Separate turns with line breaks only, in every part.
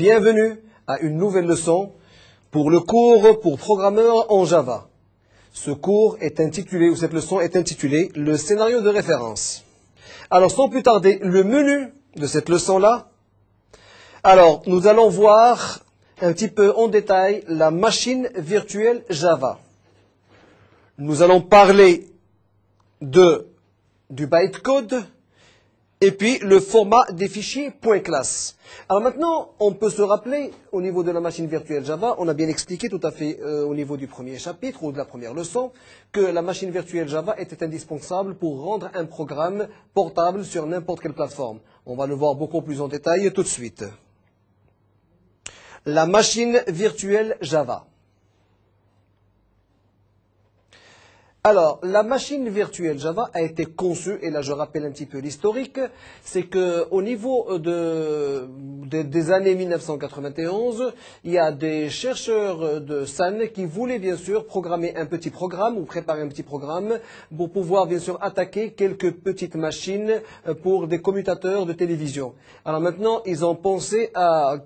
Bienvenue à une nouvelle leçon pour le cours pour programmeurs en Java. Ce cours est intitulé, ou cette leçon est intitulée, le scénario de référence. Alors sans plus tarder, le menu de cette leçon-là. Alors nous allons voir un petit peu en détail la machine virtuelle Java. Nous allons parler du bytecode et puis le format des fichiers .class. Alors maintenant, on peut se rappeler, au niveau de la machine virtuelle Java, on a bien expliqué tout à fait au niveau du premier chapitre ou de la première leçon, que la machine virtuelle Java était indispensable pour rendre un programme portable sur n'importe quelle plateforme. On va le voir beaucoup plus en détail tout de suite. La machine virtuelle Java. Alors, la machine virtuelle Java a été conçue, et là je rappelle un petit peu l'historique, c'est qu'au niveau des années 1991, il y a des chercheurs de Sun qui voulaient bien sûr programmer un petit programme ou préparer un petit programme pour pouvoir bien sûr attaquer quelques petites machines pour des commutateurs de télévision. Alors maintenant, ils ont pensé à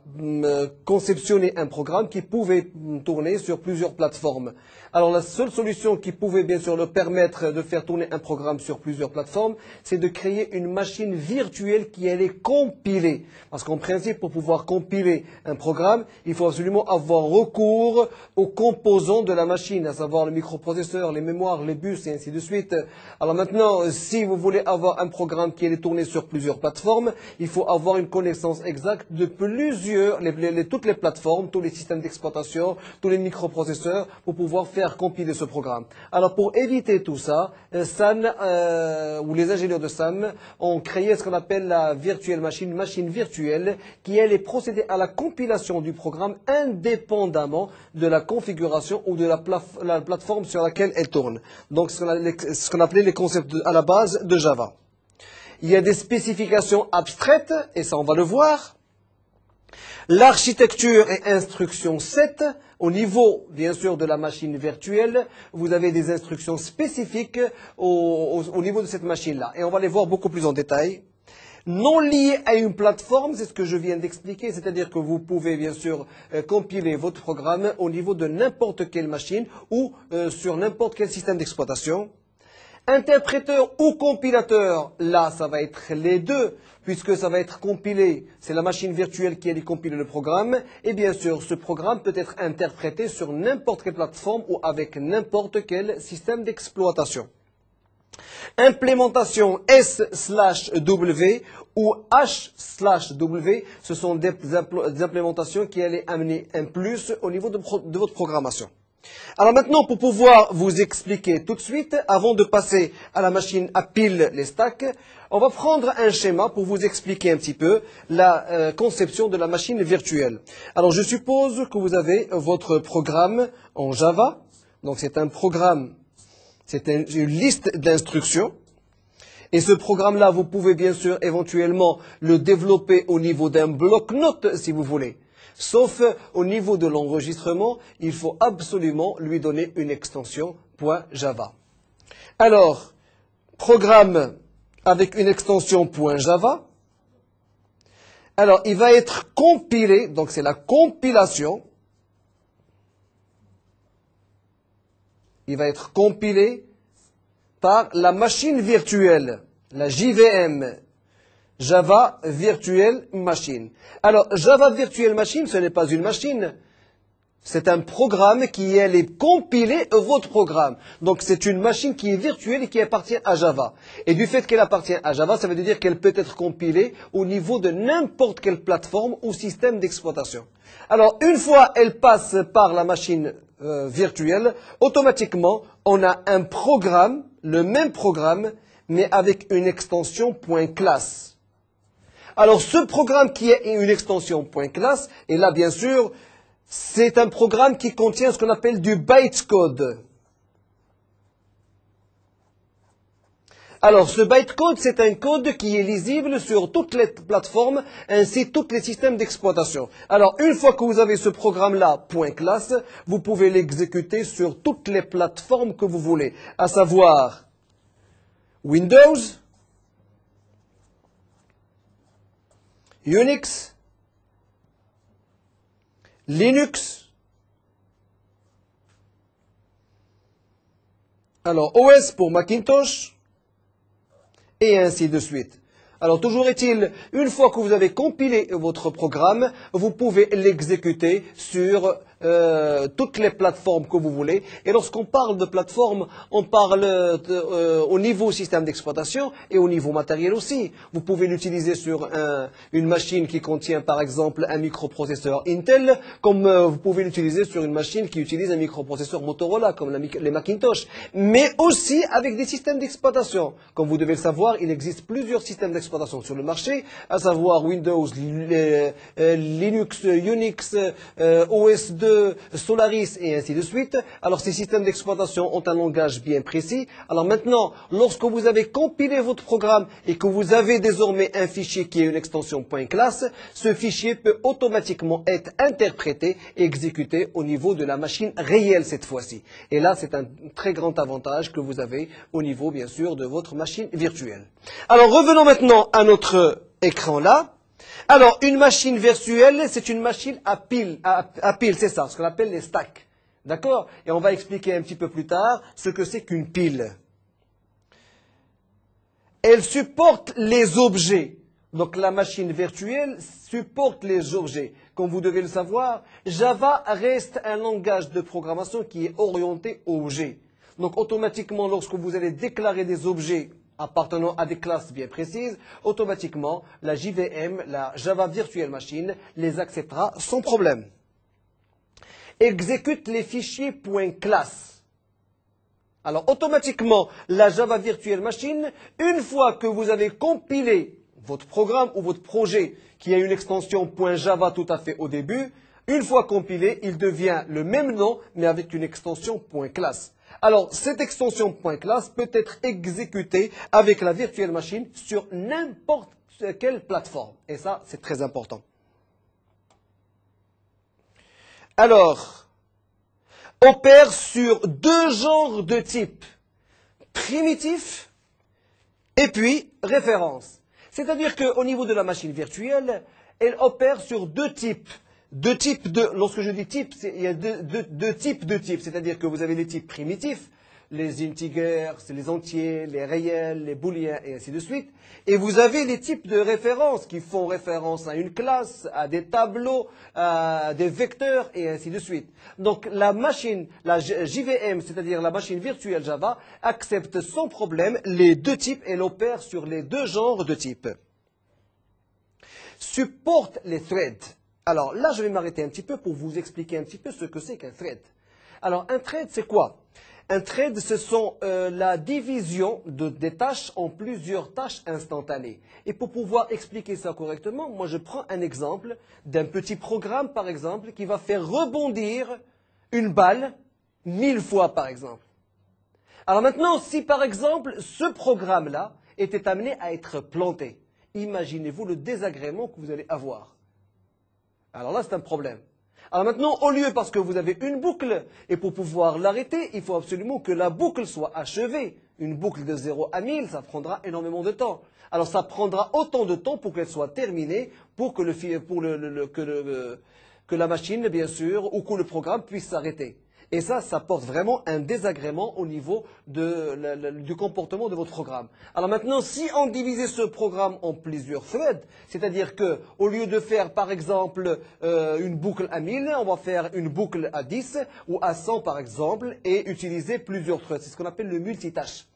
conceptionner un programme qui pouvait tourner sur plusieurs plateformes. Alors la seule solution qui pouvait bien sûr leur permettre de faire tourner un programme sur plusieurs plateformes, c'est de créer une machine virtuelle qui allait compiler. Parce qu'en principe, pour pouvoir compiler un programme, il faut absolument avoir recours aux composants de la machine, à savoir le microprocesseur, les mémoires, les bus et ainsi de suite. Alors maintenant, si vous voulez avoir un programme qui allait tourner sur plusieurs plateformes, il faut avoir une connaissance exacte de toutes les plateformes, tous les systèmes d'exploitation, tous les microprocesseurs, pour pouvoir faire compiler ce programme. Alors pour éviter tout ça, Sun ou les ingénieurs de Sun ont créé ce qu'on appelle la virtuelle machine, machine virtuelle, qui allait procéder à la compilation du programme indépendamment de la configuration ou de la plateforme sur laquelle elle tourne. Donc ce qu'on appelait les concepts à la base de Java. Il y a des spécifications abstraites, et ça on va le voir. L'architecture et instruction 7, au niveau, bien sûr, de la machine virtuelle, vous avez des instructions spécifiques au niveau de cette machine-là. Et on va les voir beaucoup plus en détail. Non liées à une plateforme, c'est ce que je viens d'expliquer, c'est-à-dire que vous pouvez, bien sûr, compiler votre programme au niveau de n'importe quelle machine ou sur n'importe quel système d'exploitation. Interpréteur ou compilateur, là, ça va être les deux, puisque ça va être compilé, c'est la machine virtuelle qui allait compiler le programme, et bien sûr, ce programme peut être interprété sur n'importe quelle plateforme ou avec n'importe quel système d'exploitation. Implémentation S/W ou H/W, ce sont des implémentations qui allaient amener un plus au niveau de votre programmation. Alors maintenant, pour pouvoir vous expliquer tout de suite, avant de passer à la machine à pile les stacks, on va prendre un schéma pour vous expliquer un petit peu la conception de la machine virtuelle. Alors je suppose que vous avez votre programme en Java. Donc c'est un programme, c'est une liste d'instructions. Et ce programme-là, vous pouvez bien sûr éventuellement le développer au niveau d'un bloc-notes si vous voulez. Sauf au niveau de l'enregistrement, il faut absolument lui donner une extension .java. Alors, programme avec une extension .java. Alors, il va être compilé, donc c'est la compilation. Il va être compilé par la machine virtuelle, la JVM. Java Virtual Machine. Alors, Java Virtual Machine, ce n'est pas une machine. C'est un programme qui allait compiler votre programme. Donc, c'est une machine qui est virtuelle et qui appartient à Java. Et du fait qu'elle appartient à Java, ça veut dire qu'elle peut être compilée au niveau de n'importe quelle plateforme ou système d'exploitation. Alors, une fois elle passe par la machine virtuelle, automatiquement, on a un programme, le même programme, mais avec une extension .class. Alors, ce programme qui est une extension .class, et là, bien sûr, c'est un programme qui contient ce qu'on appelle du bytecode. Alors, ce bytecode, c'est un code qui est lisible sur toutes les plateformes, ainsi que tous les systèmes d'exploitation. Alors, une fois que vous avez ce programme-là, .class, vous pouvez l'exécuter sur toutes les plateformes que vous voulez, à savoir Windows, Unix, Linux. Alors, OS pour Macintosh, et ainsi de suite. Alors, toujours est-il, une fois que vous avez compilé votre programme, vous pouvez l'exécuter sur toutes les plateformes que vous voulez. Et lorsqu'on parle de plateforme, on parle au niveau système d'exploitation et au niveau matériel aussi. Vous pouvez l'utiliser sur une machine qui contient par exemple un microprocesseur Intel, comme vous pouvez l'utiliser sur une machine qui utilise un microprocesseur Motorola, comme les Macintosh. Mais aussi avec des systèmes d'exploitation. Comme vous devez le savoir, il existe plusieurs systèmes d'exploitation sur le marché, à savoir Windows, Linux, Unix, OS2, Solaris et ainsi de suite. Alors ces systèmes d'exploitation ont un langage bien précis. Alors maintenant, lorsque vous avez compilé votre programme et que vous avez désormais un fichier qui est une extension .class, ce fichier peut automatiquement être interprété et exécuté au niveau de la machine réelle cette fois-ci. Et là, c'est un très grand avantage que vous avez au niveau, bien sûr, de votre machine virtuelle. Alors revenons maintenant à notre écran là. Alors, une machine virtuelle, c'est une machine à pile, c'est ça, ce qu'on appelle les stacks. D'accord? Et on va expliquer un petit peu plus tard ce que c'est qu'une pile. Elle supporte les objets. Donc, la machine virtuelle supporte les objets. Comme vous devez le savoir, Java reste un langage de programmation qui est orienté objets. Donc, automatiquement, lorsque vous allez déclarer des objets appartenant à des classes bien précises, automatiquement, la JVM, la Java Virtual Machine, les acceptera sans problème. Exécute les fichiers .class. Alors, automatiquement, la Java Virtual Machine, une fois que vous avez compilé votre programme ou votre projet qui a une extension .java tout à fait au début, une fois compilé, il devient le même nom, mais avec une extension .class. Alors, cette extension .class peut être exécutée avec la virtual machine sur n'importe quelle plateforme. Et ça, c'est très important. Alors, opère sur deux genres de types, primitif et puis référence. C'est-à-dire qu'au niveau de la machine virtuelle, elle opère sur deux types. Lorsque je dis type, il y a deux types de types. C'est-à-dire que vous avez les types primitifs, les integers, les entiers, les réels, les booléens et ainsi de suite. Et vous avez les types de références qui font référence à une classe, à des tableaux, à des vecteurs et ainsi de suite. Donc la machine, la JVM, c'est-à-dire la machine virtuelle Java, accepte sans problème les deux types et l'opère sur les deux genres de types. Supporte les threads. Alors là, je vais m'arrêter un petit peu pour vous expliquer un petit peu ce que c'est qu'un thread. Alors un thread, c'est quoi? Un thread, ce sont la division des tâches en plusieurs tâches instantanées. Et pour pouvoir expliquer ça correctement, moi je prends un exemple d'un petit programme, par exemple, qui va faire rebondir une balle 1000 fois, par exemple. Alors maintenant, si par exemple, ce programme-là était amené à être planté, imaginez-vous le désagrément que vous allez avoir. Alors là, c'est un problème. Alors maintenant, au lieu, parce que vous avez une boucle, et pour pouvoir l'arrêter, il faut absolument que la boucle soit achevée. Une boucle de 0 à 1000, ça prendra énormément de temps. Alors ça prendra autant de temps pour qu'elle soit terminée, pour que, que la machine, bien sûr, ou que le programme puisse s'arrêter. Et ça porte vraiment un désagrément au niveau du comportement de votre programme. Alors maintenant, si on divisait ce programme en plusieurs threads, c'est-à-dire que au lieu de faire par exemple une boucle à 1000, on va faire une boucle à 10 ou à 100 par exemple et utiliser plusieurs threads. C'est ce qu'on appelle le multitâche.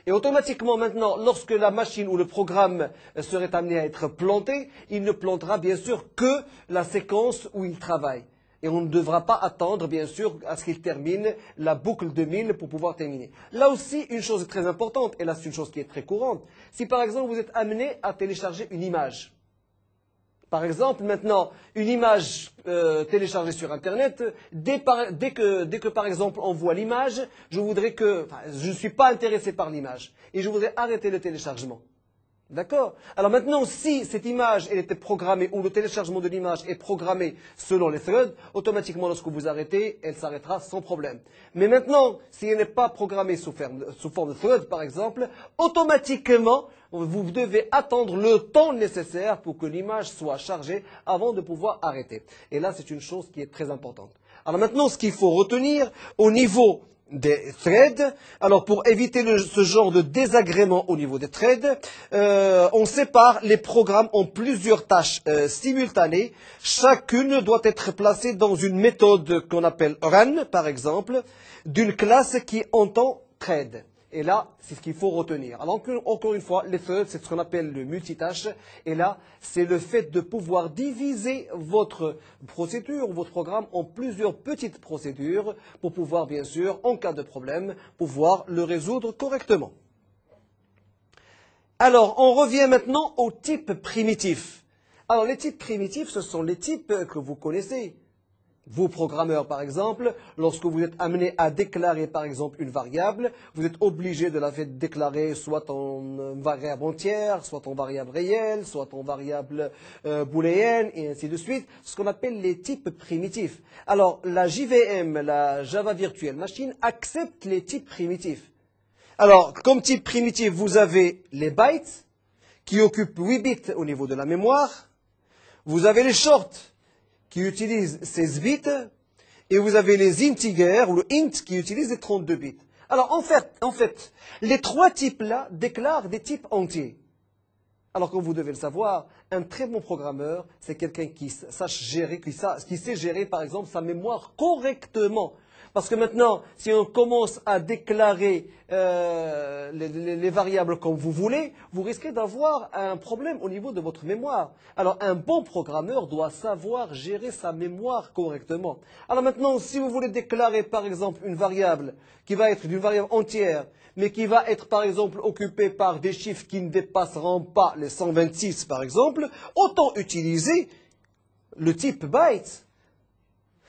Et automatiquement maintenant, lorsque la machine ou le programme serait amené à être planté, il ne plantera bien sûr que la séquence où il travaille. Et on ne devra pas attendre, bien sûr, à ce qu'il termine la boucle de 1000 pour pouvoir terminer. Là aussi, une chose très importante, et là c'est une chose qui est très courante, si par exemple vous êtes amené à télécharger une image. Par exemple, maintenant, une image téléchargée sur Internet, dès que par exemple on voit l'image, je ne suis pas intéressé par l'image et je voudrais arrêter le téléchargement. D'accord? Alors maintenant, si cette image elle était programmée, ou le téléchargement de l'image est programmé selon les threads, automatiquement lorsque vous arrêtez, elle s'arrêtera sans problème. Mais maintenant, si elle n'est pas programmée sous forme de thread, par exemple, automatiquement, vous devez attendre le temps nécessaire pour que l'image soit chargée avant de pouvoir arrêter. Et là, c'est une chose qui est très importante. Alors maintenant, ce qu'il faut retenir au niveau des threads. Alors pour éviter ce genre de désagrément au niveau des threads, on sépare les programmes en plusieurs tâches simultanées. Chacune doit être placée dans une méthode qu'on appelle run, par exemple, d'une classe qui entend thread. Et là, c'est ce qu'il faut retenir. Alors, encore une fois, les threads, c'est ce qu'on appelle le multitâche. Et là, c'est le fait de pouvoir diviser votre procédure, votre programme, en plusieurs petites procédures pour pouvoir, bien sûr, en cas de problème, pouvoir le résoudre correctement. Alors, on revient maintenant aux types primitifs. Alors, les types primitifs, ce sont les types que vous connaissez. Vous, programmeurs, par exemple, lorsque vous êtes amené à déclarer, par exemple, une variable, vous êtes obligé de la faire déclarer soit en variable entière, soit en variable réelle, soit en variable booléenne, et ainsi de suite, ce qu'on appelle les types primitifs. Alors, la JVM, la Java Virtual Machine, accepte les types primitifs. Alors, comme type primitif, vous avez les bytes, qui occupent 8 bits au niveau de la mémoire. Vous avez les shorts, qui utilise 16 bits, et vous avez les integers, ou le int, qui utilise les 32 bits. Alors, en fait, les trois types-là déclarent des types entiers. Alors, comme vous devez le savoir, un très bon programmeur, c'est quelqu'un qui sache gérer, qui sait gérer, par exemple, sa mémoire correctement. Parce que maintenant, si on commence à déclarer les variables comme vous voulez, vous risquez d'avoir un problème au niveau de votre mémoire. Alors, un bon programmeur doit savoir gérer sa mémoire correctement. Alors maintenant, si vous voulez déclarer, par exemple, une variable qui va être d'une variable entière, mais qui va être, par exemple, occupée par des chiffres qui ne dépasseront pas les 126, par exemple, autant utiliser le type byte.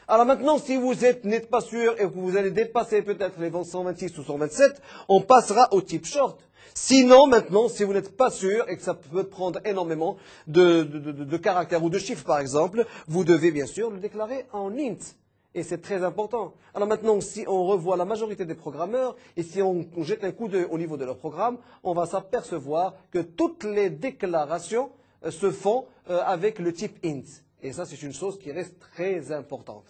Alors maintenant, si vous n'êtes pas sûr et que vous allez dépasser peut-être les 126 ou 127, on passera au type short. Sinon, maintenant, si vous n'êtes pas sûr et que ça peut prendre énormément de caractères ou de chiffres, par exemple, vous devez bien sûr le déclarer en int. Et c'est très important. Alors maintenant, si on revoit la majorité des programmeurs et si on jette un coup d'œil au niveau de leur programme, on va s'apercevoir que toutes les déclarations se font avec le type int. Et ça, c'est une chose qui reste très importante.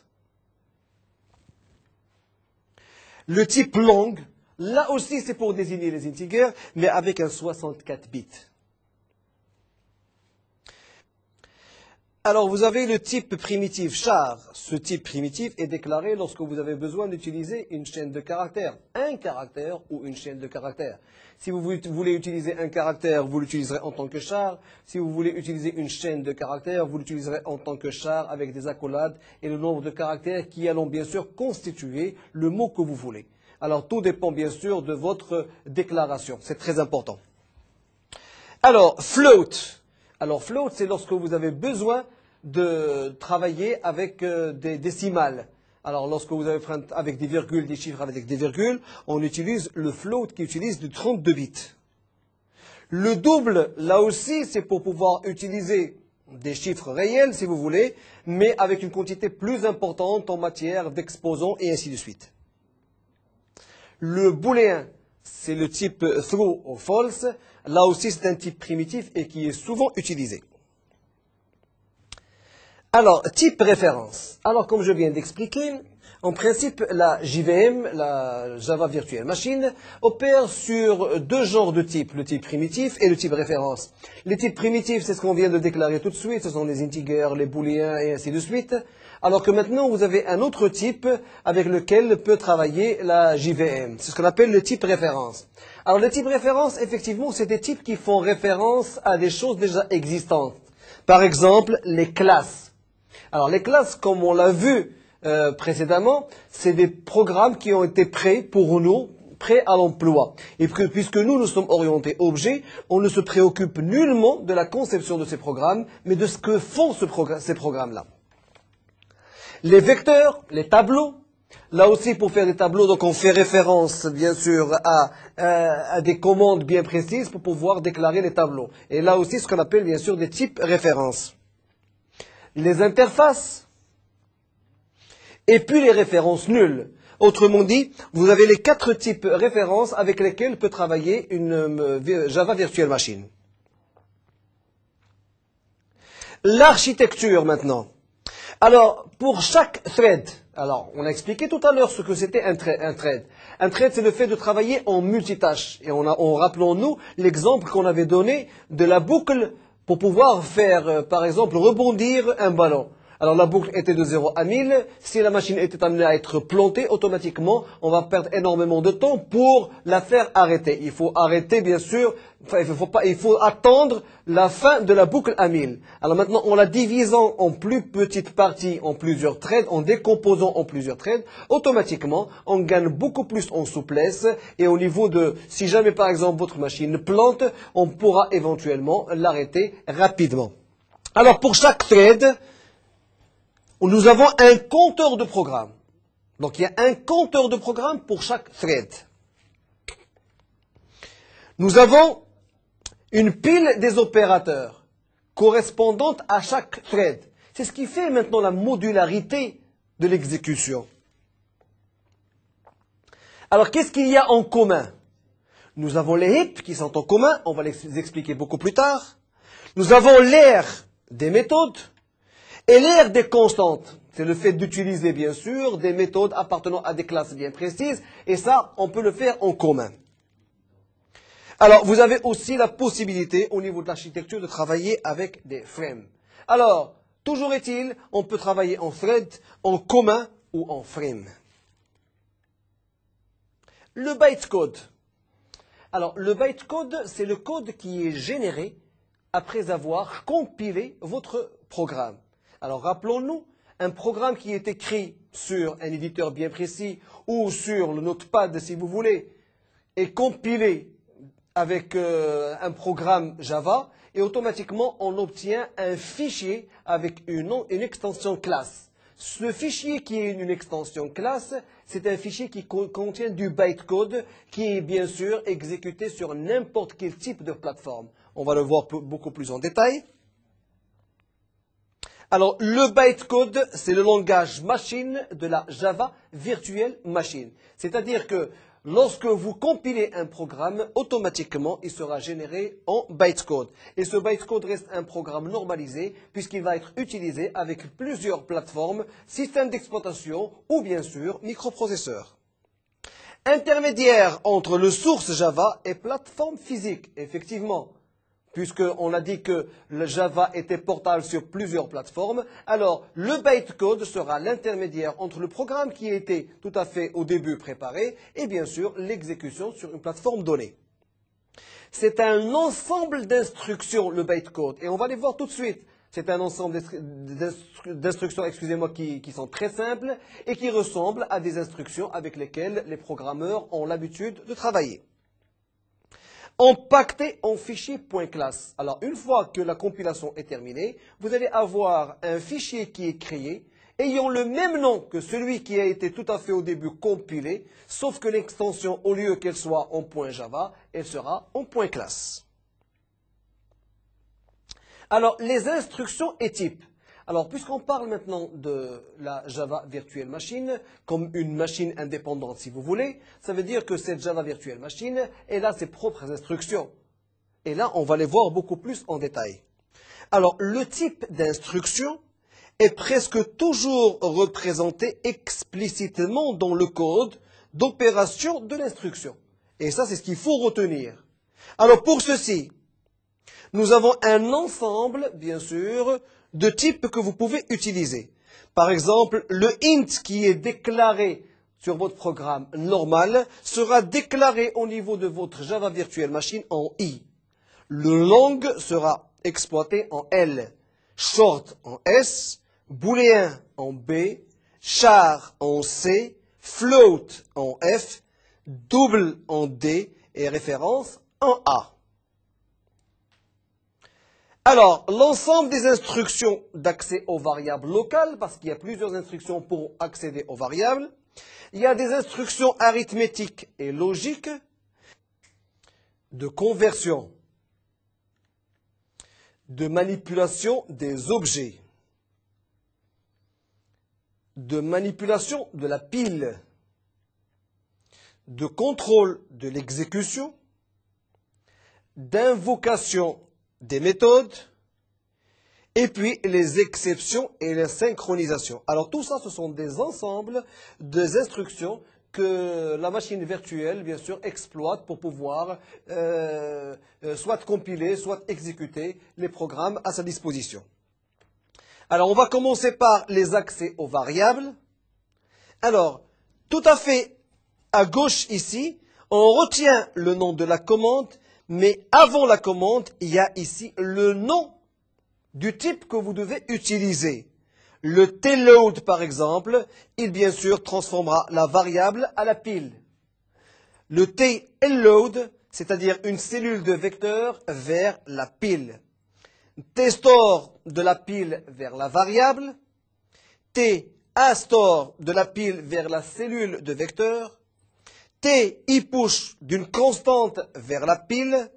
Le type long, là aussi, c'est pour désigner les integers, mais avec un 64 bits. Alors, vous avez le type primitif char. Ce type primitif est déclaré lorsque vous avez besoin d'utiliser une chaîne de caractères. Un caractère ou une chaîne de caractères. Si vous voulez utiliser un caractère, vous l'utiliserez en tant que char. Si vous voulez utiliser une chaîne de caractères, vous l'utiliserez en tant que char avec des accolades et le nombre de caractères qui allont bien sûr constituer le mot que vous voulez. Alors, tout dépend bien sûr de votre déclaration. C'est très important. Alors, float. Alors, float, c'est lorsque vous avez besoin de travailler avec des décimales. Alors, lorsque vous avez avec des virgules, des chiffres avec des virgules, on utilise le float qui utilise du 32 bits. Le double, là aussi, c'est pour pouvoir utiliser des chiffres réels, si vous voulez, mais avec une quantité plus importante en matière d'exposants et ainsi de suite. Le booléen, c'est le type true ou false. Là aussi, c'est un type primitif et qui est souvent utilisé. Alors, type référence. Alors, comme je viens d'expliquer, en principe, la JVM, la Java Virtual Machine, opère sur deux genres de types, le type primitif et le type référence. Les types primitifs, c'est ce qu'on vient de déclarer tout de suite, ce sont les integers, les booléens et ainsi de suite. Alors que maintenant, vous avez un autre type avec lequel peut travailler la JVM. C'est ce qu'on appelle le type référence. Alors, le type référence, effectivement, c'est des types qui font référence à des choses déjà existantes. Par exemple, les classes. Alors, les classes, comme on l'a vu précédemment, c'est des programmes qui ont été prêts pour nous, prêts à l'emploi. Et puisque nous sommes orientés objets, on ne se préoccupe nullement de la conception de ces programmes, mais de ce que font ces programmes-là. Les vecteurs, les tableaux, Là aussi, pour faire des tableaux, donc on fait référence, bien sûr, à des commandes bien précises pour pouvoir déclarer les tableaux. Et là aussi, ce qu'on appelle, bien sûr, des types références. Les interfaces, et puis les références nulles. Autrement dit, vous avez les 4 types références avec lesquels peut travailler une Java Virtual Machine. L'architecture maintenant. Alors, pour chaque thread, alors on a expliqué tout à l'heure ce que c'était un thread. Un thread, c'est le fait de travailler en multitâche. Et rappelons-nous l'exemple qu'on avait donné de la boucle pour pouvoir faire, par exemple, rebondir un ballon. Alors la boucle était de 0 à 1000. Si la machine était amenée à être plantée, automatiquement, on va perdre énormément de temps pour la faire arrêter. Il faut arrêter, bien sûr, il faut attendre la fin de la boucle à 1000. Alors maintenant, en la divisant en plus petites parties, en plusieurs threads, en décomposant en plusieurs threads, automatiquement, on gagne beaucoup plus en souplesse. Et au niveau de, si jamais par exemple votre machine plante, on pourra éventuellement l'arrêter rapidement. Alors pour chaque thread, nous avons un compteur de programme. Donc il y a un compteur de programme pour chaque thread. Nous avons une pile des opérateurs correspondante à chaque thread. C'est ce qui fait maintenant la modularité de l'exécution. Alors qu'est-ce qu'il y a en commun? Nous avons les heaps qui sont en commun, on va les expliquer beaucoup plus tard. Nous avons l'aire des méthodes. Et l'aire des constantes, c'est le fait d'utiliser bien sûr des méthodes appartenant à des classes bien précises, et ça, on peut le faire en commun. Alors, vous avez aussi la possibilité, au niveau de l'architecture, de travailler avec des frames. Alors, toujours est-il, on peut travailler en thread, en commun ou en frame. Le bytecode. Alors, le bytecode, c'est le code qui est généré après avoir compilé votre programme. Alors rappelons-nous, un programme qui est écrit sur un éditeur bien précis ou sur le notepad si vous voulez, est compilé avec un programme Java et automatiquement on obtient un fichier avec une extension classe. Ce fichier qui est une extension classe, c'est un fichier qui contient du bytecode qui est bien sûr exécuté sur n'importe quel type de plateforme. On va le voir beaucoup plus en détail. Alors, le bytecode, c'est le langage machine de la Java Virtual Machine. C'est-à-dire que lorsque vous compilez un programme, automatiquement, il sera généré en bytecode. Et ce bytecode reste un programme normalisé puisqu'il va être utilisé avec plusieurs plateformes, systèmes d'exploitation ou bien sûr microprocesseurs. Intermédiaire entre le source Java et plateforme physique, effectivement. Puisqu'on a dit que le Java était portable sur plusieurs plateformes, alors le bytecode sera l'intermédiaire entre le programme qui était tout à fait au début préparé et bien sûr l'exécution sur une plateforme donnée. C'est un ensemble d'instructions, le bytecode, et on va les voir tout de suite. C'est un ensemble d'instructions, excusez-moi, qui sont très simples et qui ressemblent à des instructions avec lesquelles les programmeurs ont l'habitude de travailler. Empaqueté en fichier .class. Alors, une fois que la compilation est terminée, vous allez avoir un fichier qui est créé, ayant le même nom que celui qui a été tout à fait au début compilé, sauf que l'extension, au lieu qu'elle soit en .java, elle sera en .class. Alors, les instructions et types. Alors, puisqu'on parle maintenant de la Java Virtual Machine comme une machine indépendante, si vous voulez, ça veut dire que cette Java Virtual Machine, elle a ses propres instructions. Et là, on va les voir beaucoup plus en détail. Alors, le type d'instruction est presque toujours représenté explicitement dans le code d'opération de l'instruction. Et ça, c'est ce qu'il faut retenir. Alors, pour ceci, nous avons un ensemble, bien sûr, de types que vous pouvez utiliser. Par exemple, le int qui est déclaré sur votre programme normal sera déclaré au niveau de votre Java Virtual Machine en i. Le long sera exploité en L, short en S, booléen en B, char en C, float en F, double en D et référence en A. Alors, l'ensemble des instructions d'accès aux variables locales, parce qu'il y a plusieurs instructions pour accéder aux variables, Il y a des instructions arithmétiques et logiques de conversion, de manipulation des objets, de manipulation de la pile, de contrôle de l'exécution, d'invocation des méthodes, et puis les exceptions et les synchronisations. Alors tout ça, ce sont des ensembles des instructions que la machine virtuelle, bien sûr, exploite pour pouvoir soit compiler, soit exécuter les programmes à sa disposition. Alors, on va commencer par les accès aux variables. Alors, tout à fait à gauche ici, on retient le nom de la commande, mais avant la commande, il y a ici le nom du type que vous devez utiliser. Le tload, par exemple, il bien sûr transformera la variable à la pile. Le tload, c'est-à-dire une cellule de vecteur vers la pile. Tstore de la pile vers la variable. Tastore de la pile vers la cellule de vecteur. Tpush d'une constante vers la pile.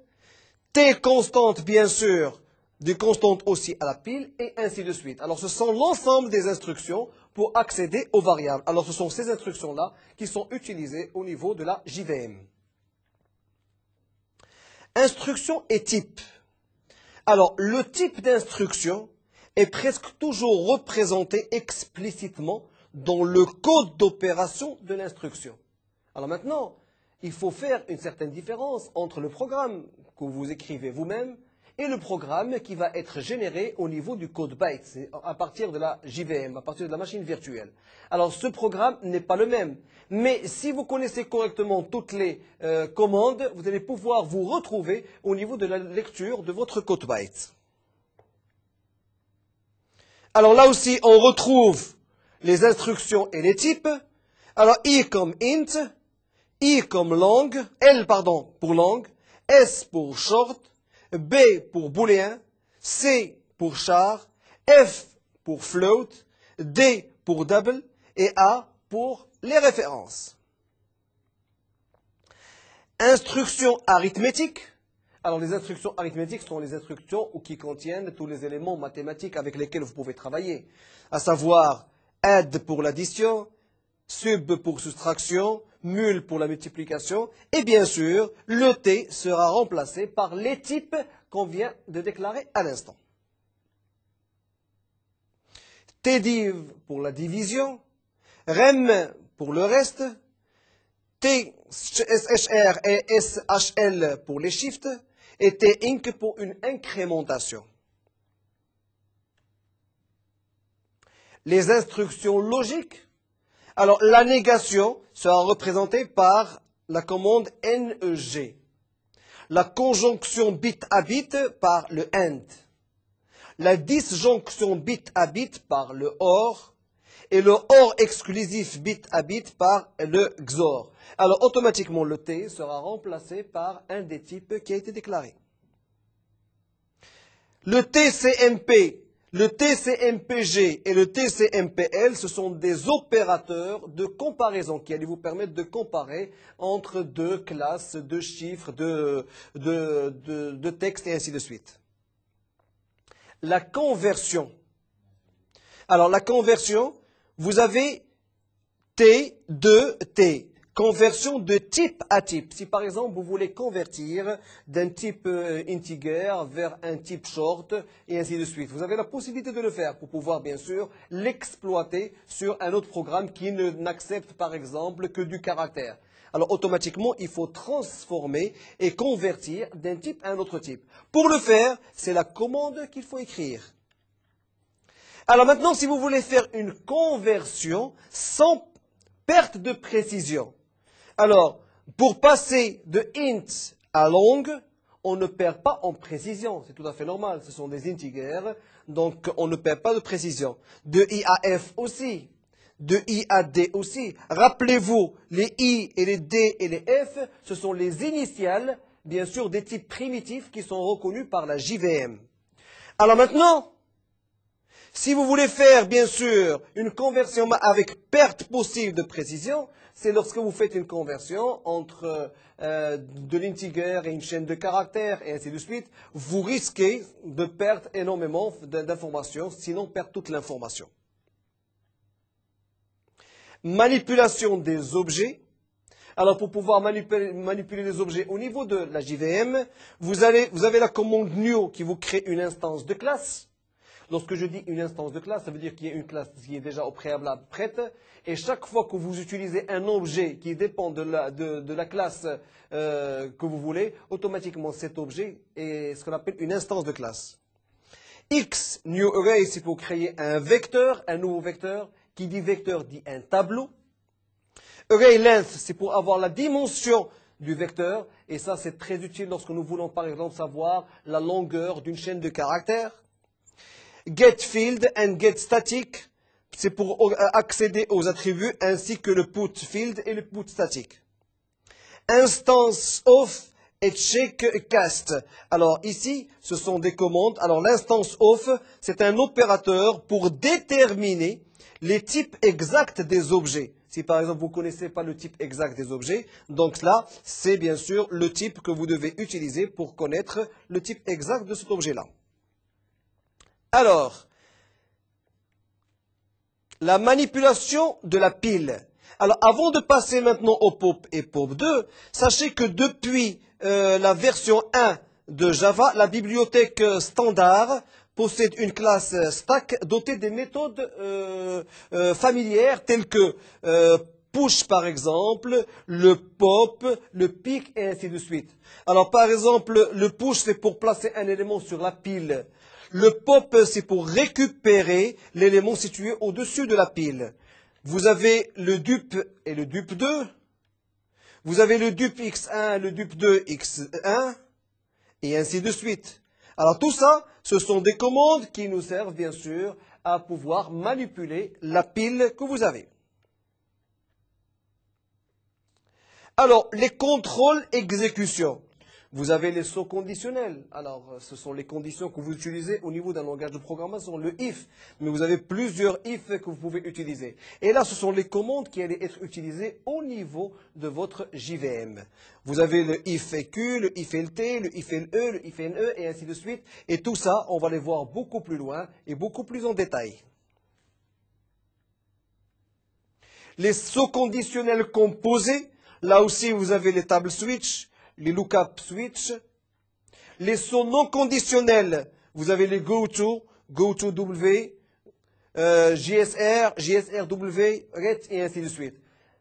Tconstante, bien sûr, des constantes aussi à la pile, et ainsi de suite. Alors, ce sont l'ensemble des instructions pour accéder aux variables. Alors, ce sont ces instructions-là qui sont utilisées au niveau de la JVM. Instruction et type. Alors, le type d'instruction est presque toujours représenté explicitement dans le code d'opération de l'instruction. Alors maintenant, il faut faire une certaine différence entre le programme que vous écrivez vous-même et le programme qui va être généré au niveau du code byte, à partir de la JVM, à partir de la machine virtuelle. Alors ce programme n'est pas le même, mais si vous connaissez correctement toutes les commandes, vous allez pouvoir vous retrouver au niveau de la lecture de votre code byte. Alors là aussi, on retrouve les instructions et les types. Alors I comme int, I comme long, L pardon pour long, S pour short, B pour booléen, C pour char, F pour float, D pour double et A pour les références. Instructions arithmétiques. Alors les instructions arithmétiques sont les instructions qui contiennent tous les éléments mathématiques avec lesquels vous pouvez travailler, à savoir add pour l'addition, sub pour soustraction, mul pour la multiplication, et bien sûr, le T sera remplacé par les types qu'on vient de déclarer à l'instant. Tdiv pour la division, rem pour le reste, tshr et shl pour les shifts, et tinc pour une incrémentation. Les instructions logiques. Alors, la négation sera représentée par la commande NEG. La conjonction bit à bit par le AND. La disjonction bit à bit par le OR. Et le OR exclusif bit à bit par le XOR. Alors, automatiquement, le T sera remplacé par un des types qui a été déclaré. Le TCMP, le TCMPG et le TCMPL, ce sont des opérateurs de comparaison qui allaient vous permettre de comparer entre deux classes, deux chiffres, de textes et ainsi de suite. La conversion. Alors, la conversion, vous avez T2T. Conversion de type à type. Si par exemple vous voulez convertir d'un type integer vers un type short et ainsi de suite, vous avez la possibilité de le faire pour pouvoir bien sûr l'exploiter sur un autre programme qui n'accepte par exemple que du caractère. Alors automatiquement, il faut transformer et convertir d'un type à un autre type. Pour le faire, c'est la commande qu'il faut écrire. Alors maintenant, si vous voulez faire une conversion sans perte de précision, alors, pour passer de int à long, on ne perd pas en précision. C'est tout à fait normal. Ce sont des integers, donc on ne perd pas de précision. De I à F aussi. De I à D aussi. Rappelez-vous, les I et les D et les F, ce sont les initiales, bien sûr, des types primitifs qui sont reconnus par la JVM. Alors maintenant, Si vous voulez faire, bien sûr, une conversion avec perte possible de précision, c'est lorsque vous faites une conversion entre de l'integer et une chaîne de caractères et ainsi de suite, vous risquez de perdre énormément d'informations, sinon perdre toute l'information. Manipulation des objets. Alors, pour pouvoir manipuler les objets au niveau de la JVM, vous avez la commande new qui vous crée une instance de classe. Lorsque je dis une instance de classe, ça veut dire qu'il y a une classe qui est déjà au préalable prête. Et chaque fois que vous utilisez un objet qui dépend de la classe que vous voulez, automatiquement cet objet est ce qu'on appelle une instance de classe. X, new array, c'est pour créer un vecteur, un nouveau vecteur. Qui dit vecteur dit un tableau. Array length, c'est pour avoir la dimension du vecteur. Et ça, c'est très utile lorsque nous voulons, par exemple, savoir la longueur d'une chaîne de caractères. Get field and get static, c'est pour accéder aux attributs ainsi que le put field et le put static. Instance of et check cast. Alors ici, ce sont des commandes. Alors l'instance of, c'est un opérateur pour déterminer les types exacts des objets. Si par exemple vous ne connaissez pas le type exact des objets, donc là, c'est bien sûr le type que vous devez utiliser pour connaître le type exact de cet objet-là. Alors, la manipulation de la pile. Alors, avant de passer maintenant au POP et POP 2, sachez que depuis la version 1 de Java, la bibliothèque standard possède une classe stack dotée des méthodes familières telles que push par exemple, le pop, le pick et ainsi de suite. Alors, par exemple, le push c'est pour placer un élément sur la pile. Le pop, c'est pour récupérer l'élément situé au-dessus de la pile. Vous avez le dup et le dup 2. Vous avez le dup x1, le dup 2 x1, et ainsi de suite. Alors tout ça, ce sont des commandes qui nous servent bien sûr à pouvoir manipuler la pile que vous avez. Alors, les contrôles exécution. Vous avez les sauts conditionnels. Alors, ce sont les conditions que vous utilisez au niveau d'un langage de programmation, le if. Mais vous avez plusieurs if que vous pouvez utiliser. Et là, ce sont les commandes qui allaient être utilisées au niveau de votre JVM. Vous avez le if EQ, le if LT, le if LE, le if NE, et ainsi de suite. Et tout ça, on va les voir beaucoup plus loin et beaucoup plus en détail. Les sauts conditionnels composés. Là aussi, vous avez les table switch, les lookup switch. Les sauts non conditionnels, vous avez les goto, goto-w, JSR, JSR-w, ret, et ainsi de suite.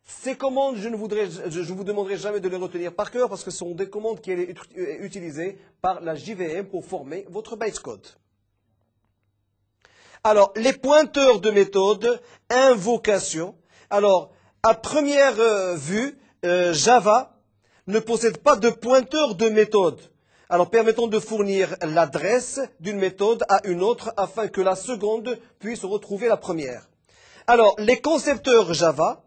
Ces commandes, je vous demanderai jamais de les retenir par cœur parce que ce sont des commandes qui sont utilisées par la JVM pour former votre bytecode. Alors, les pointeurs de méthode, invocation. Alors, à première vue, Java ne possède pas de pointeur de méthode. Alors, permettons de fournir l'adresse d'une méthode à une autre afin que la seconde puisse retrouver la première. Alors, les concepteurs Java,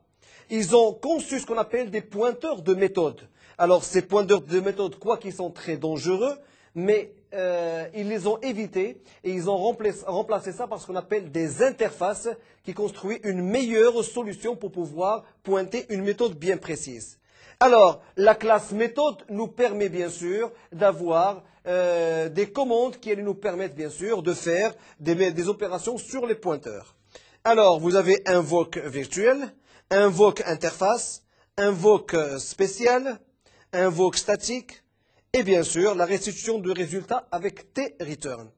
ils ont conçu ce qu'on appelle des pointeurs de méthode. Alors, ces pointeurs de méthode, quoi qu'ils sont très dangereux, mais ils les ont évités et ils ont remplacé ça par ce qu'on appelle des interfaces qui construisent une meilleure solution pour pouvoir pointer une méthode bien précise. Alors, la classe méthode nous permet bien sûr d'avoir des commandes qui nous permettent bien sûr de faire des opérations sur les pointeurs. Alors, vous avez invoke virtuel, invoke interface, invoke spécial, invoke statique, et bien sûr, la restitution de résultats avec t-return.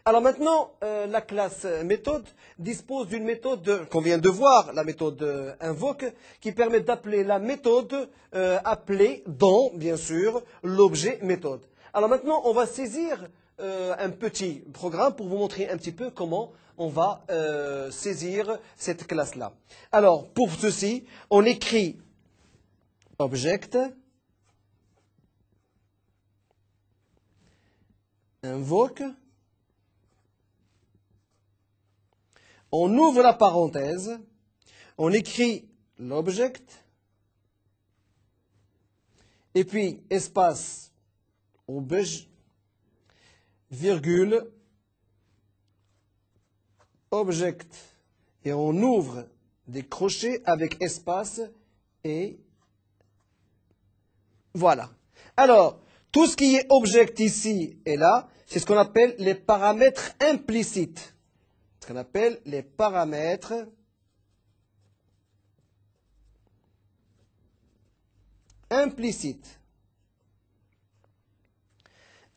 Alors maintenant, la classe méthode dispose d'une méthode qu'on vient de voir, la méthode invoke, qui permet d'appeler la méthode appelée dans, bien sûr, l'objet méthode. Alors maintenant, on va saisir un petit programme pour vous montrer un petit peu comment on va saisir cette classe-là. Alors, pour ceci, on écrit object invoke, on ouvre la parenthèse, on écrit l'object, et puis espace obj, virgule, object, et on ouvre des crochets avec espace et voilà. Alors, tout ce qui est object ici et là, c'est ce qu'on appelle les paramètres implicites. Ce qu'on appelle les paramètres implicites.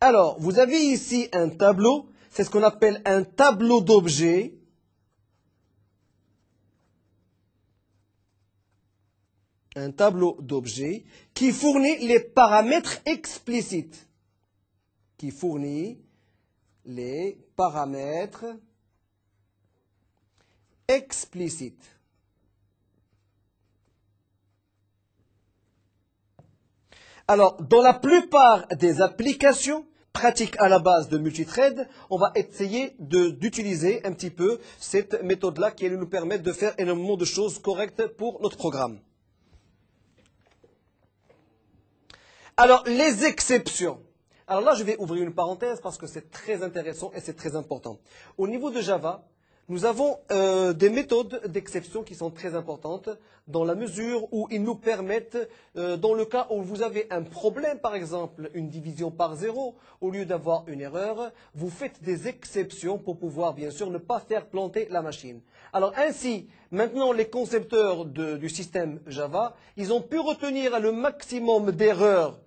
Alors, vous avez ici un tableau, c'est ce qu'on appelle un tableau d'objets. Un tableau d'objets qui fournit les paramètres explicites. Qui fournit les paramètres explicites. Alors, dans la plupart des applications pratiques à la base de multithread, on va essayer d'utiliser un petit peu cette méthode-là qui nous permet de faire énormément de choses correctes pour notre programme. Alors, les exceptions. Alors là, je vais ouvrir une parenthèse parce que c'est très intéressant et c'est très important. Au niveau de Java, nous avons des méthodes d'exception qui sont très importantes dans la mesure où ils nous permettent, dans le cas où vous avez un problème, par exemple une division par 0, au lieu d'avoir une erreur, vous faites des exceptions pour pouvoir, bien sûr, ne pas faire planter la machine. Alors ainsi, maintenant, les concepteurs du système Java, ils ont pu retenir le maximum d'erreurs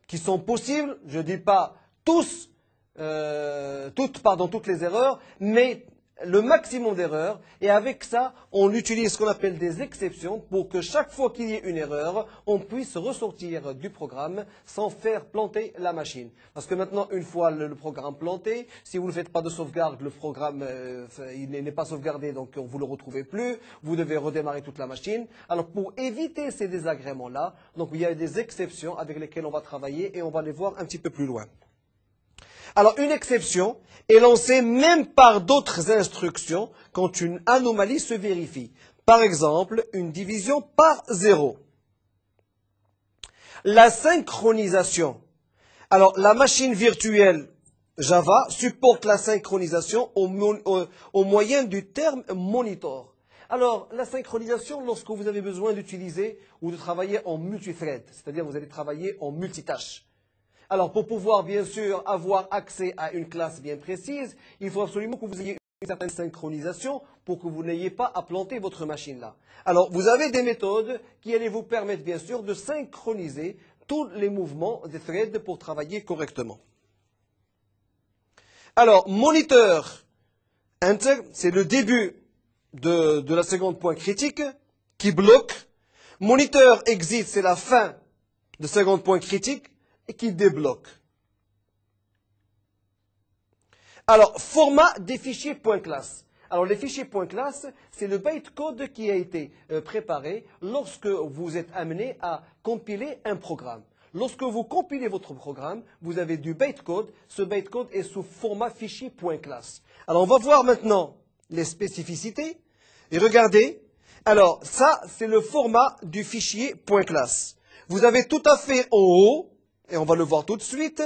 qui sont possibles, je ne dis pas toutes les erreurs, mais le maximum d'erreurs, et avec ça, on utilise ce qu'on appelle des exceptions pour que chaque fois qu'il y ait une erreur, on puisse ressortir du programme sans faire planter la machine. Parce que maintenant, une fois le programme planté, si vous ne faites pas de sauvegarde, le programme il n'est pas sauvegardé, donc vous ne le retrouvez plus, vous devez redémarrer toute la machine. Alors pour éviter ces désagréments-là, donc il y a des exceptions avec lesquelles on va travailler et on va les voir un petit peu plus loin. Alors, une exception est lancée même par d'autres instructions quand une anomalie se vérifie. Par exemple, une division par 0. La synchronisation. Alors, la machine virtuelle Java supporte la synchronisation au moyen du terme monitor. Alors, la synchronisation, lorsque vous avez besoin d'utiliser ou de travailler en multithread, c'est-à-dire vous allez travailler en multitâche. Alors, pour pouvoir, bien sûr, avoir accès à une classe bien précise, il faut absolument que vous ayez une certaine synchronisation pour que vous n'ayez pas à planter votre machine là. Alors, vous avez des méthodes qui allaient vous permettre, bien sûr, de synchroniser tous les mouvements des threads pour travailler correctement. Alors, moniteur, enter, c'est le début de la seconde point critique qui bloque. Moniteur, exit, c'est la fin de seconde point critique et qui débloque. Alors, format des fichiers .class. Alors, les fichiers .class, c'est le bytecode qui a été préparé lorsque vous êtes amené à compiler un programme. Lorsque vous compilez votre programme, vous avez du bytecode. Ce bytecode est sous format fichier .class. Alors, on va voir maintenant les spécificités. Et regardez. Alors, ça, c'est le format du fichier .class. Vous avez tout à fait en haut, et on va le voir tout de suite,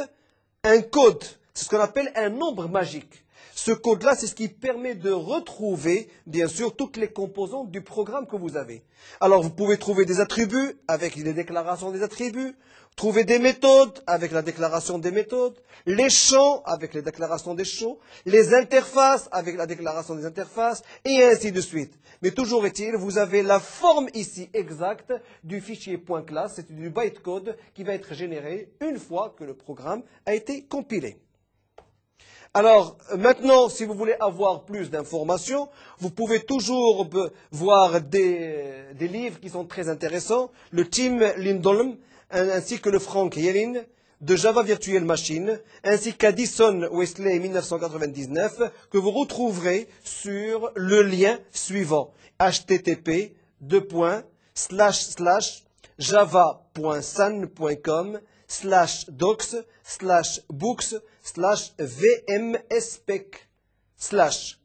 un code. C'est ce qu'on appelle un nombre magique. Ce code-là, c'est ce qui permet de retrouver, bien sûr, toutes les composantes du programme que vous avez. Alors, vous pouvez trouver des attributs avec les déclarations des attributs, trouver des méthodes avec la déclaration des méthodes, les champs avec les déclarations des champs, les interfaces avec la déclaration des interfaces, et ainsi de suite. Mais toujours est-il, vous avez la forme ici exacte du fichier .class, c'est du bytecode qui va être généré une fois que le programme a été compilé. Alors, maintenant, si vous voulez avoir plus d'informations, vous pouvez toujours voir des livres qui sont très intéressants. Le Tim Lindholm, ainsi que le Frank Yelin, de Java Virtual Machine, ainsi qu'Addison Wesley 1999, que vous retrouverez sur le lien suivant, http://java.san.com/docs/books/vmspec/.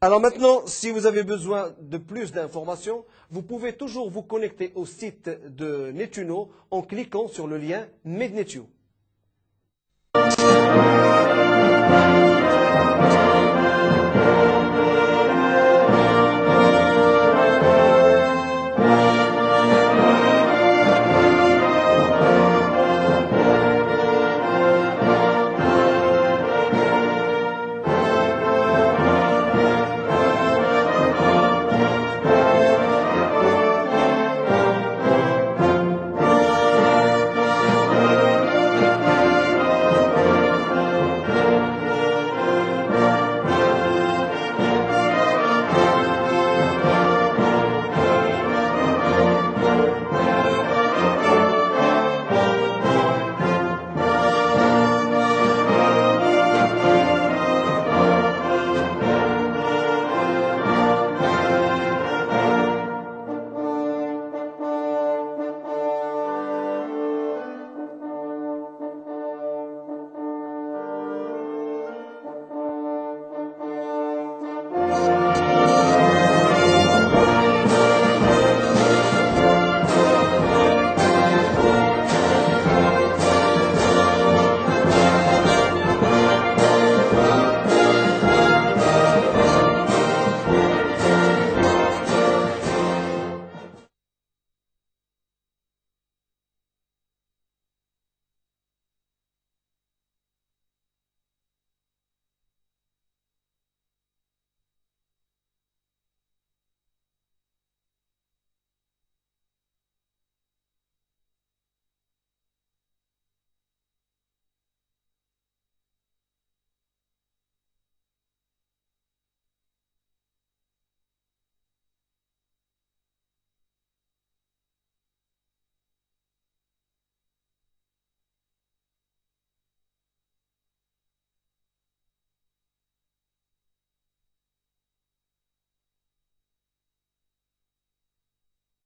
Alors maintenant, si vous avez besoin de plus d'informations, vous pouvez toujours vous connecter au site de Netuno en cliquant sur le lien MedNetu.